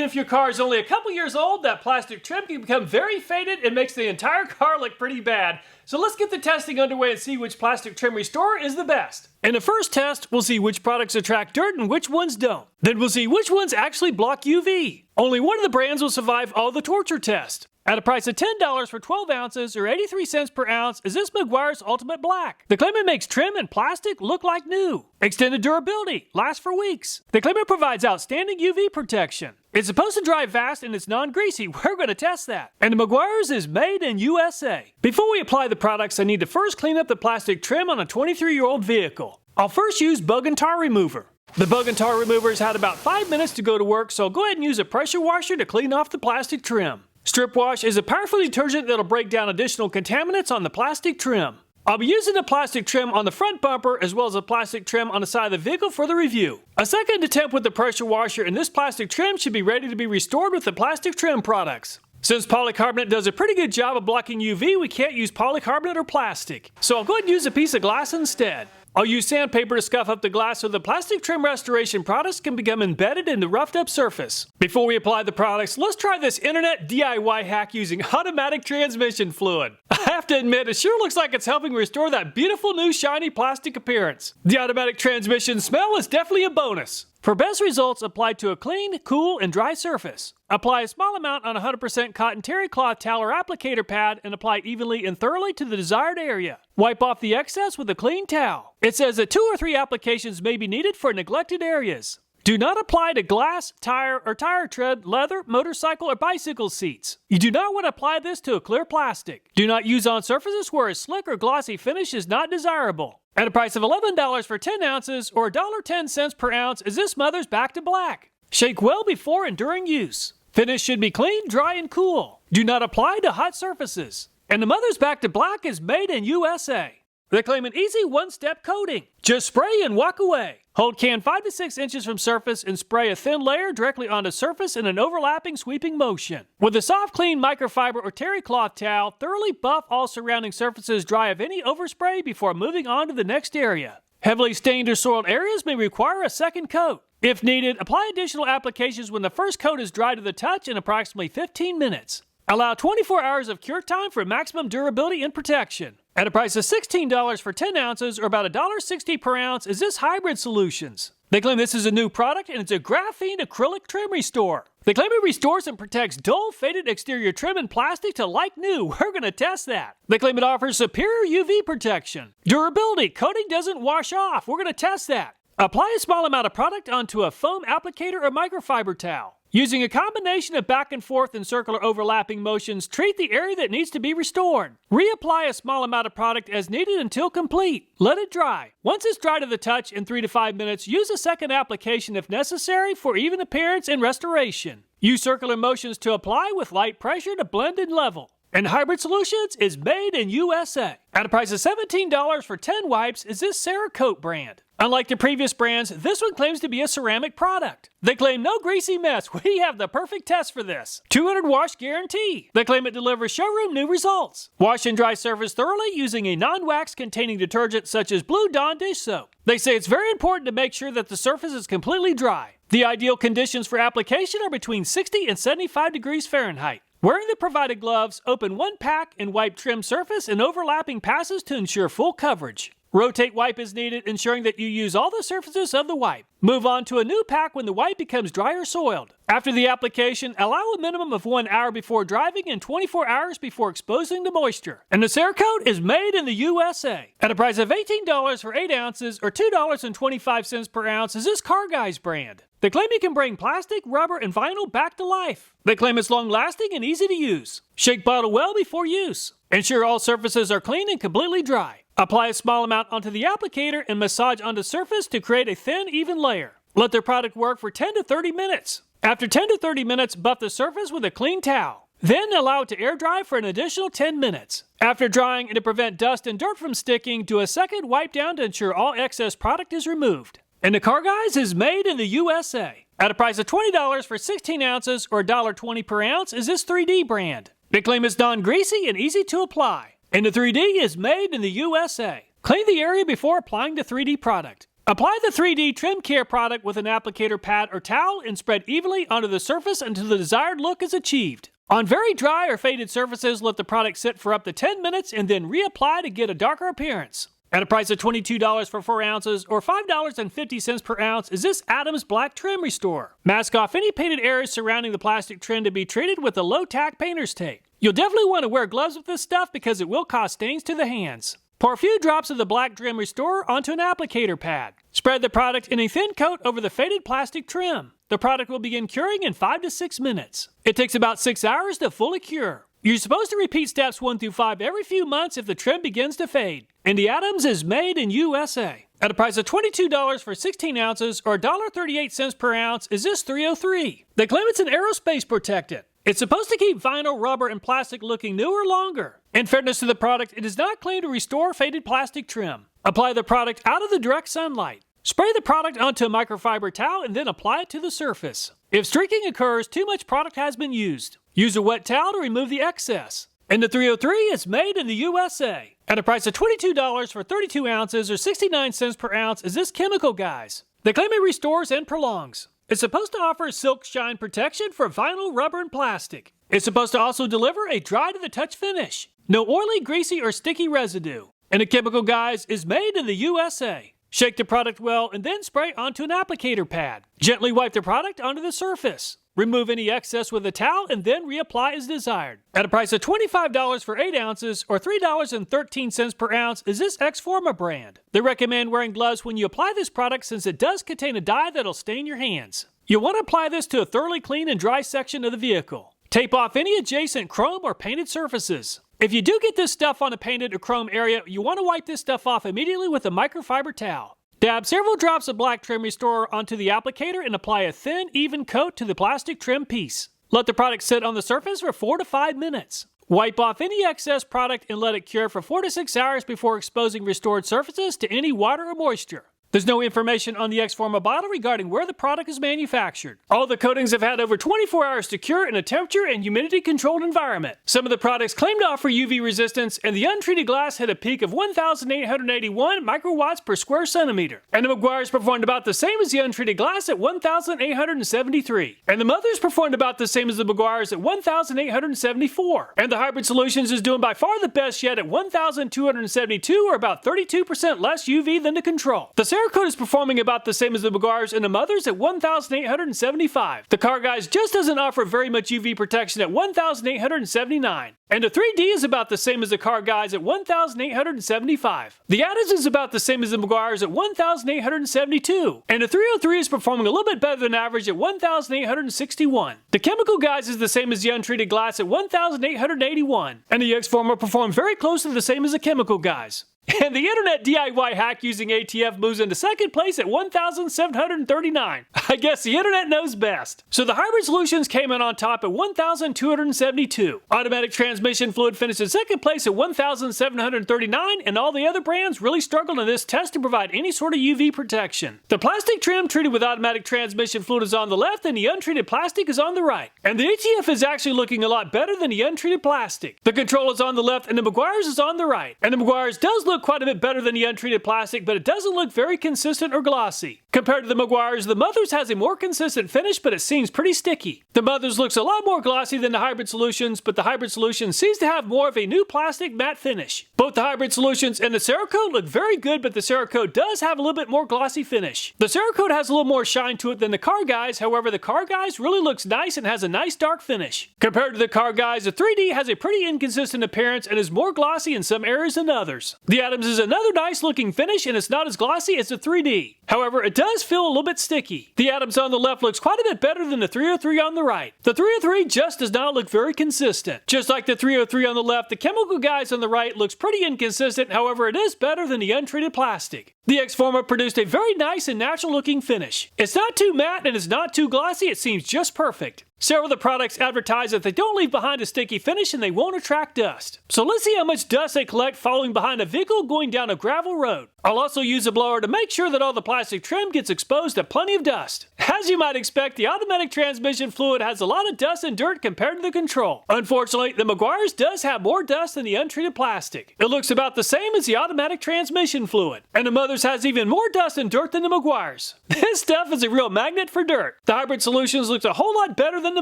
Even if your car is only a couple years old, that plastic trim can become very faded and makes the entire car look pretty bad. So let's get the testing underway and see which plastic trim restorer is the best. In the first test, we'll see which products attract dirt and which ones don't. Then we'll see which ones actually block UV. Only one of the brands will survive all the torture test. At a price of $10 for 12 ounces or 83 cents per ounce is this Meguiar's Ultimate Black. They claim it makes trim and plastic look like new. Extended durability, lasts for weeks. They claim it provides outstanding UV protection. It's supposed to dry fast and it's non-greasy. We're going to test that. And the Meguiar's is made in USA. Before we apply the products, I need to first clean up the plastic trim on a 23-year-old vehicle. I'll first use bug and tar remover. The bug and tar remover has had about 5 minutes to go to work, so I'll go ahead and use a pressure washer to clean off the plastic trim. Strip wash is a powerful detergent that'll break down additional contaminants on the plastic trim. I'll be using the plastic trim on the front bumper as well as a plastic trim on the side of the vehicle for the review. A second attempt with the pressure washer and this plastic trim should be ready to be restored with the plastic trim products. Since polycarbonate does a pretty good job of blocking UV, we can't use polycarbonate or plastic. So I'll go ahead and use a piece of glass instead. I'll use sandpaper to scuff up the glass so the plastic trim restoration products can become embedded in the roughed up surface. Before we apply the products, let's try this internet DIY hack using automatic transmission fluid. I have to admit, it sure looks like it's helping restore that beautiful new shiny plastic appearance. The automatic transmission smell is definitely a bonus. For best results, apply to a clean, cool, and dry surface. Apply a small amount on a 100% cotton terry cloth towel or applicator pad and apply evenly and thoroughly to the desired area. Wipe off the excess with a clean towel. It says that 2 or 3 applications may be needed for neglected areas. Do not apply to glass, tire, or tire tread, leather, motorcycle, or bicycle seats. You do not want to apply this to a clear plastic. Do not use on surfaces where a slick or glossy finish is not desirable. At a price of $11 for 10 ounces or $1.10 per ounce is this Mother's Back to Black. Shake well before and during use. Finish should be clean, dry, and cool. Do not apply to hot surfaces. And the Mother's Back to Black is made in USA. They claim an easy one-step coating. Just spray and walk away. Hold can 5 to 6 inches from surface and spray a thin layer directly onto surface in an overlapping sweeping motion. With a soft, clean microfiber or terry cloth towel, thoroughly buff all surrounding surfaces dry of any overspray before moving on to the next area. Heavily stained or soiled areas may require a second coat. If needed, apply additional applications when the first coat is dry to the touch in approximately 15 minutes. Allow 24 hours of cure time for maximum durability and protection. At a price of $16 for 10 ounces or about $1.60 per ounce is this Hybrid Solutions. They claim this is a new product and it's a graphene acrylic trim restore. They claim it restores and protects dull, faded exterior trim and plastic to like new. We're going to test that. They claim it offers superior UV protection. Durability, coating doesn't wash off. We're going to test that. Apply a small amount of product onto a foam applicator or microfiber towel. Using a combination of back and forth and circular overlapping motions, treat the area that needs to be restored. Reapply a small amount of product as needed until complete. Let it dry. Once it's dry to the touch in 3 to 5 minutes, use a second application if necessary for even appearance and restoration. Use circular motions to apply with light pressure to blend and level. And Hybrid Solutions is made in USA. At a price of $17 for 10 wipes is this Cerakote brand. Unlike the previous brands, this one claims to be a ceramic product. They claim no greasy mess. We have the perfect test for this. 200 wash guarantee. They claim it delivers showroom new results. Wash and dry surface thoroughly using a non-wax containing detergent such as Blue Dawn dish soap. They say it's very important to make sure that the surface is completely dry. The ideal conditions for application are between 60 and 75 degrees Fahrenheit. Wearing the provided gloves, open one pack and wipe trim surface and overlapping passes to ensure full coverage. Rotate wipe as needed, ensuring that you use all the surfaces of the wipe. Move on to a new pack when the wipe becomes dry or soiled. After the application, allow a minimum of 1 hour before driving and 24 hours before exposing the moisture. And the Cerakote is made in the USA. At a price of $18 for 8 ounces or $2.25 per ounce is this Car Guys brand. They claim you can bring plastic, rubber, and vinyl back to life. They claim it's long-lasting and easy to use. Shake bottle well before use. Ensure all surfaces are clean and completely dry. Apply a small amount onto the applicator and massage onto surface to create a thin, even layer. Let the product work for 10 to 30 minutes. After 10 to 30 minutes, buff the surface with a clean towel. Then allow it to air dry for an additional 10 minutes. After drying and to prevent dust and dirt from sticking, do a second wipe down to ensure all excess product is removed. And the Car Guys is made in the USA. At a price of $20 for 16 ounces or $1.20 per ounce is this 3D brand. They claim it's non-greasy and easy to apply. And the 3D is made in the USA. Clean the area before applying the 3D product. Apply the 3D Trim Care product with an applicator pad or towel and spread evenly onto the surface until the desired look is achieved. On very dry or faded surfaces, let the product sit for up to 10 minutes and then reapply to get a darker appearance. At a price of $22 for 4 ounces or $5.50 per ounce is this Adams Black Trim Restore. Mask off any painted areas surrounding the plastic trim to be treated with a low-tack painter's tape. You'll definitely want to wear gloves with this stuff because it will cause stains to the hands. Pour a few drops of the Black Trim Restore onto an applicator pad. Spread the product in a thin coat over the faded plastic trim. The product will begin curing in 5 to 6 minutes. It takes about 6 hours to fully cure. You're supposed to repeat steps 1 through 5 every few months if the trim begins to fade. And the Adams is made in USA. At a price of $22 for 16 ounces or $1.38 per ounce is this 303. They claim it's an aerospace protectant. It's supposed to keep vinyl, rubber, and plastic looking newer longer. In fairness to the product, it does not claim to restore faded plastic trim. Apply the product out of the direct sunlight. Spray the product onto a microfiber towel and then apply it to the surface. If streaking occurs, too much product has been used. Use a wet towel to remove the excess. And the 303 is made in the USA. At a price of $22 for 32 ounces or 69 cents per ounce is this Chemical Guys. They claim it restores and prolongs. It's supposed to offer silk shine protection for vinyl, rubber, and plastic. It's supposed to also deliver a dry-to-the-touch finish. No oily, greasy, or sticky residue. And the Chemical Guys is made in the USA. Shake the product well and then spray onto an applicator pad. Gently wipe the product onto the surface. Remove any excess with a towel and then reapply as desired. At a price of $25 for 8 ounces or $3.13 per ounce is this X-Forma brand. They recommend wearing gloves when you apply this product since it does contain a dye that'll stain your hands. You'll want to apply this to a thoroughly clean and dry section of the vehicle. Tape off any adjacent chrome or painted surfaces. If you do get this stuff on a painted or chrome area, you want to wipe this stuff off immediately with a microfiber towel. Dab several drops of Black Trim Restorer onto the applicator and apply a thin, even coat to the plastic trim piece. Let the product sit on the surface for 4 to 5 minutes. Wipe off any excess product and let it cure for 4 to 6 hours before exposing restored surfaces to any water or moisture. There's no information on the X-Forma bottle regarding where the product is manufactured. All the coatings have had over 24 hours to cure in a temperature and humidity-controlled environment. Some of the products claim to offer UV resistance, and the untreated glass hit a peak of 1,881 microwatts per square centimeter. And the Meguiar's performed about the same as the untreated glass at 1,873. And the Mother's performed about the same as the Meguiar's at 1,874. And the Hybrid Solutions is doing by far the best yet at 1,272, or about 32% less UV than the Control. The Cerakote is performing about the same as the Meguiar's and the Mother's at 1,875. The Car Guys just doesn't offer very much UV protection at 1,879. And the 3D is about the same as the Car Guys at 1,875. The Adams is about the same as the Meguiar's at 1,872. And the 303 is performing a little bit better than average at 1,861. The Chemical Guys is the same as the untreated glass at 1,881. And the X-Forma performed very close to the same as the Chemical Guys. And the internet DIY hack using ATF moves into second place at 1,739. I guess the internet knows best. So the Hybrid Solutions came in on top at 1,272. Automatic transmission fluid finished in second place at 1,739, and all the other brands really struggled in this test to provide any sort of UV protection. The plastic trim treated with automatic transmission fluid is on the left, and the untreated plastic is on the right. And the ATF is actually looking a lot better than the untreated plastic. The Control is on the left, and the Meguiar's is on the right. And the Meguiar's does look quite a bit better than the untreated plastic, but it doesn't look very consistent or glossy. Compared to the Meguiar's, the Mother's has a more consistent finish, but it seems pretty sticky. The Mother's looks a lot more glossy than the Hybrid Solutions, but the Hybrid Solutions seems to have more of a new plastic matte finish. Both the Hybrid Solutions and the Cerakote look very good, but the Cerakote does have a little bit more glossy finish. The Cerakote has a little more shine to it than the Car Guys, however the Car Guys really looks nice and has a nice dark finish. Compared to the Car Guys, the 3D has a pretty inconsistent appearance and is more glossy in some areas than others. The Adams is another nice looking finish and it's not as glossy as the 3D. However, it does feel a little bit sticky. The Adams on the left looks quite a bit better than the 303 on the right. The 303 just does not look very consistent. Just like the 303 on the left, the Chemical Guys on the right looks pretty inconsistent, however it is better than the untreated plastic. The X-Forma produced a very nice and natural looking finish. It's not too matte and it's not too glossy, it seems just perfect. Several of the products advertise that they don't leave behind a sticky finish and they won't attract dust. So let's see how much dust they collect following behind a vehicle going down a gravel road. I'll also use a blower to make sure that all the plastic trim gets exposed to plenty of dust. As you might expect, the automatic transmission fluid has a lot of dust and dirt compared to the control. Unfortunately, the Meguiar's does have more dust than the untreated plastic. It looks about the same as the automatic transmission fluid, and the Mother's has even more dust and dirt than the Meguiar's. This stuff is a real magnet for dirt. The Hybrid Solutions looks a whole lot better than the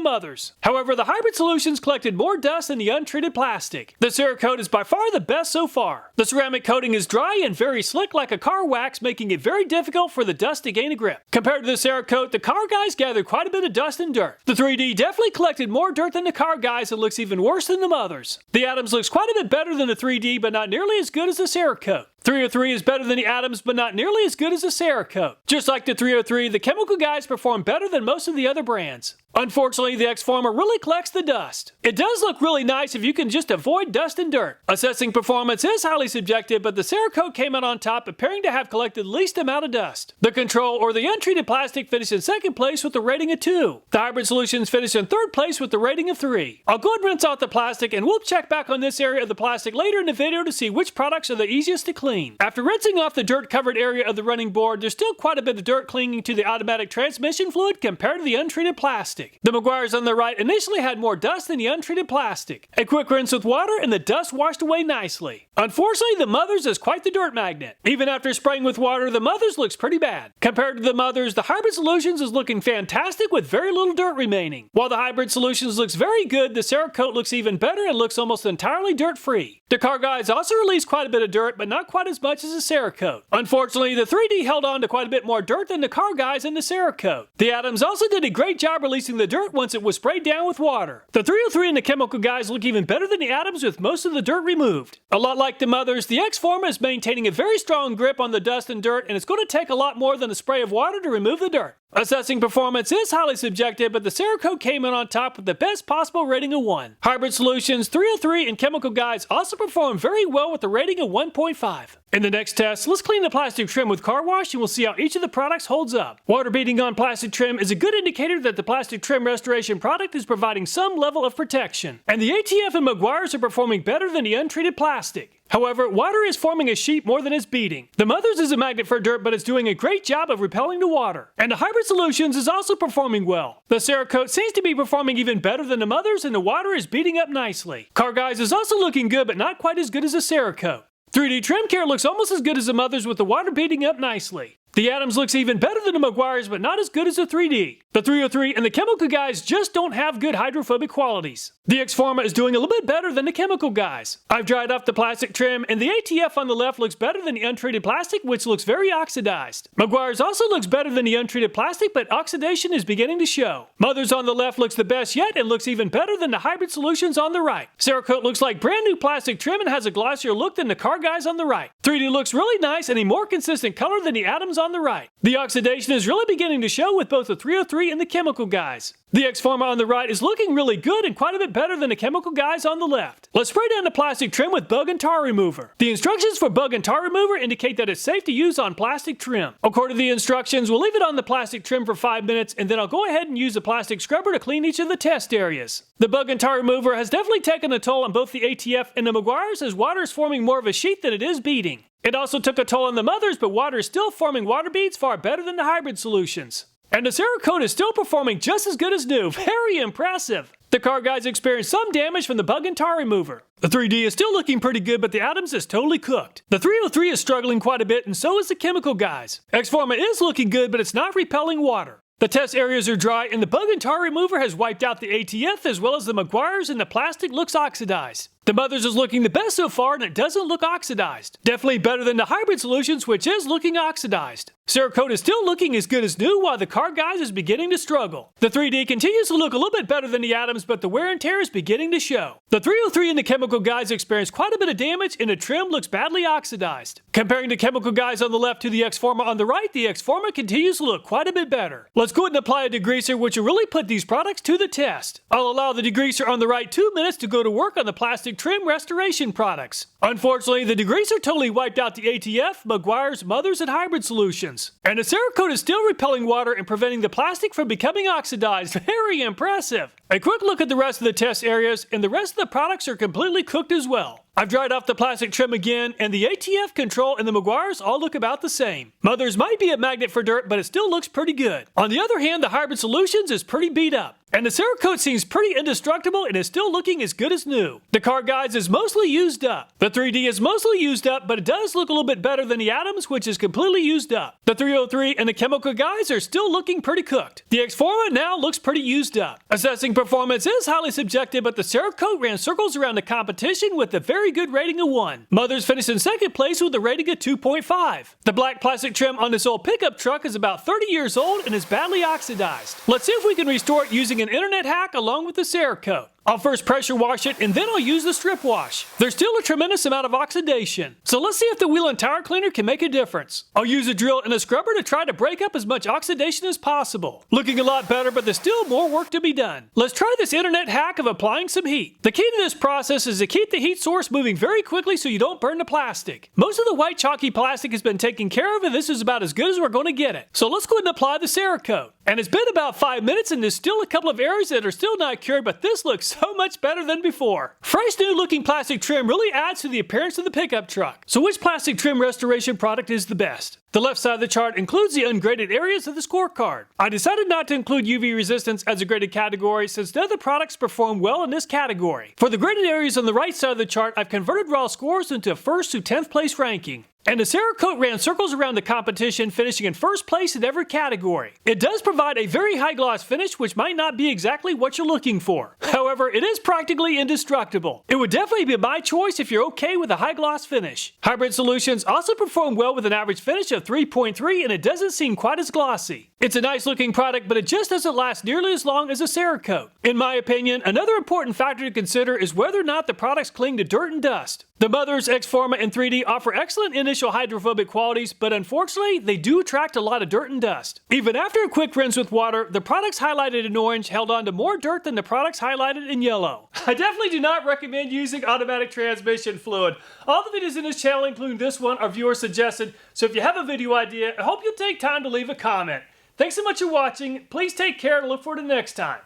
Mother's. However, the Hybrid Solutions collected more dust than the untreated plastic. The Cerakote is by far the best so far. The ceramic coating is dry and very slick like a car wax, making it very difficult for the dust to gain a grip. Compared to the Cerakote, the Car Guys gathered quite a bit of dust and dirt. The 3D definitely collected more dirt than the Car Guys and looks even worse than the Mother's. The Atoms looks quite a bit better than the 3D, but not nearly as good as the Cerakote. 303 is better than the Atoms, but not nearly as good as the Cerakote. Just like the 303, the Chemical Guys perform better than most of the other brands. Unfortunately, the X-Former really collects the dust. It does look really nice if you can just avoid dust and dirt. Assessing performance is highly subjective, but the Cerakote came out on top, appearing to have collected the least amount of dust. The Control, or the untreated plastic, finished in second place with a rating of 2. The Hybrid Solutions finished in third place with a rating of 3. I'll go ahead and rinse out the plastic, and we'll check back on this area of the plastic later in the video to see which products are the easiest to clean. After rinsing off the dirt-covered area of the running board, there's still quite a bit of dirt clinging to the automatic transmission fluid compared to the untreated plastic. The Meguiar's on the right initially had more dust than the untreated plastic. A quick rinse with water and the dust washed away nicely. Unfortunately, the Mother's is quite the dirt magnet. Even after spraying with water, the Mother's looks pretty bad. Compared to the Mother's, the Hybrid Solutions is looking fantastic with very little dirt remaining. While the Hybrid Solutions looks very good, the Cerakote looks even better and looks almost entirely dirt-free. The Car Guys also released quite a bit of dirt, but not quite as much as the Cerakote. Unfortunately, the 3D held on to quite a bit more dirt than the Car Guys and the Cerakote. The Atoms also did a great job releasing the dirt once it was sprayed down with water. The 303 and the Chemical Guys look even better than the Atoms with most of the dirt removed. A lot like the Mother's, the X-Former is maintaining a very strong grip on the dust and dirt, and it's going to take a lot more than a spray of water to remove the dirt. Assessing performance is highly subjective, but the Cerakote came in on top with the best possible rating of 1. Hybrid Solutions, 303, and Chemical Guys also performed very well with a rating of 1.5. In the next test, let's clean the plastic trim with car wash and we'll see how each of the products holds up. Water beating on plastic trim is a good indicator that the plastic trim restoration product is providing some level of protection. And the ATF and Meguiar's are performing better than the untreated plastic. However, water is forming a sheet more than it's beating. The Mother's is a magnet for dirt, but it's doing a great job of repelling the water. And the Hybrid Solutions is also performing well. The Cerakote seems to be performing even better than the Mother's, and the water is beating up nicely. Car Guys is also looking good, but not quite as good as the Cerakote. 3D Trim Care looks almost as good as the Mother's with the water beating up nicely. The Atoms looks even better than the Meguiar's, but not as good as the 3D. The 303 and the Chemical Guys just don't have good hydrophobic qualities. The X-Former is doing a little bit better than the Chemical Guys. I've dried off the plastic trim, and the ATF on the left looks better than the untreated plastic, which looks very oxidized. Meguiar's also looks better than the untreated plastic, but oxidation is beginning to show. Mother's on the left looks the best yet and looks even better than the Hybrid Solutions on the right. Cerakote looks like brand new plastic trim and has a glossier look than the Car Guys on the right. 3D looks really nice and a more consistent color than the Atoms on the right. The oxidation is really beginning to show with both the 303 and the Chemical Guys. The X-Former on the right is looking really good and quite a bit better than the Chemical Guys on the left. Let's spray down the plastic trim with bug and tar remover. The instructions for bug and tar remover indicate that it's safe to use on plastic trim. According to the instructions, we'll leave it on the plastic trim for 5 minutes and then I'll go ahead and use a plastic scrubber to clean each of the test areas. The bug and tar remover has definitely taken a toll on both the ATF and the Meguiar's as water is forming more of a sheet than it is beading. It also took a toll on the Mother's, but water is still forming water beads far better than the Hybrid Solutions. And the Cerakote is still performing just as good as new. Very impressive. The Car Guys experienced some damage from the bug and tar remover. The 3D is still looking pretty good, but the Atoms is totally cooked. The 303 is struggling quite a bit, and so is the Chemical Guys. X-Former is looking good, but it's not repelling water. The test areas are dry, and the bug and tar remover has wiped out the ATF as well as the Meguiar's, and the plastic looks oxidized. The Mother's is looking the best so far, and it doesn't look oxidized. Definitely better than the Hybrid Solutions, which is looking oxidized. Cerakote is still looking as good as new, while the Car Guys is beginning to struggle. The 3D continues to look a little bit better than the Atoms, but the wear and tear is beginning to show. The 303 and the Chemical Guys experienced quite a bit of damage, and the trim looks badly oxidized. Comparing the Chemical Guys on the left to the X-Former on the right, the X-Former continues to look quite a bit better. Let's go ahead and apply a degreaser, which will really put these products to the test. I'll allow the degreaser on the right 2 minutes to go to work on the plastic trim restoration products. Unfortunately, the degreaser totally wiped out the ATF, Meguiar's, Mother's, and Hybrid solutions. And the Cerakote is still repelling water and preventing the plastic from becoming oxidized. Very impressive. A quick look at the rest of the test areas, and the rest of the products are completely cooked as well. I've dried off the plastic trim again, and the ATF Control and the Meguiar's all look about the same. Mother's might be a magnet for dirt, but it still looks pretty good. On the other hand, the Hybrid Solutions is pretty beat up. And the Cerakote seems pretty indestructible and is still looking as good as new. The Car Guides is mostly used up. The 3D is mostly used up, but it does look a little bit better than the Atoms, which is completely used up. The 303 and the Chemical Guides are still looking pretty cooked. The X-Forma now looks pretty used up. Assessing performance is highly subjective, but the Cerakote ran circles around the competition with a very good rating of 1. Mother's finished in second place with a rating of 2.5. The black plastic trim on this old pickup truck is about 30 years old and is badly oxidized. Let's see if we can restore it using an internet hack along with the Cerakote. I'll first pressure wash it and then I'll use the strip wash. There's still a tremendous amount of oxidation. So let's see if the wheel and tire cleaner can make a difference. I'll use a drill and a scrubber to try to break up as much oxidation as possible. Looking a lot better, but there's still more work to be done. Let's try this internet hack of applying some heat. The key to this process is to keep the heat source moving very quickly so you don't burn the plastic. Most of the white chalky plastic has been taken care of and this is about as good as we're going to get it. So let's go ahead and apply the Cerakote. And it's been about 5 minutes and there's still a couple of areas that are still not cured, but this looks so much better than before. Fresh new looking plastic trim really adds to the appearance of the pickup truck. So which plastic trim restoration product is the best? The left side of the chart includes the ungraded areas of the scorecard. I decided not to include UV resistance as a graded category since none of the products perform well in this category. For the graded areas on the right side of the chart, I've converted raw scores into a 1st to 10th place ranking. And the Cerakote ran circles around the competition, finishing in 1st place in every category. It does provide a very high gloss finish, which might not be exactly what you're looking for. However, it is practically indestructible. It would definitely be my choice if you're okay with a high gloss finish. Hybrid Solutions also perform well with an average finish of 3.3 and it doesn't seem quite as glossy. It's a nice looking product, but it just doesn't last nearly as long as a Cerakote. In my opinion, another important factor to consider is whether or not the products cling to dirt and dust. The Mother's, X-Forma, and 3D offer excellent initial hydrophobic qualities, but unfortunately, they do attract a lot of dirt and dust. Even after a quick rinse with water, the products highlighted in orange held on to more dirt than the products highlighted in yellow. I definitely do not recommend using automatic transmission fluid. All the videos in this channel, including this one, are viewer suggested, so if you have a video idea, I hope you'll take time to leave a comment. Thanks so much for watching, please take care and look forward to next time.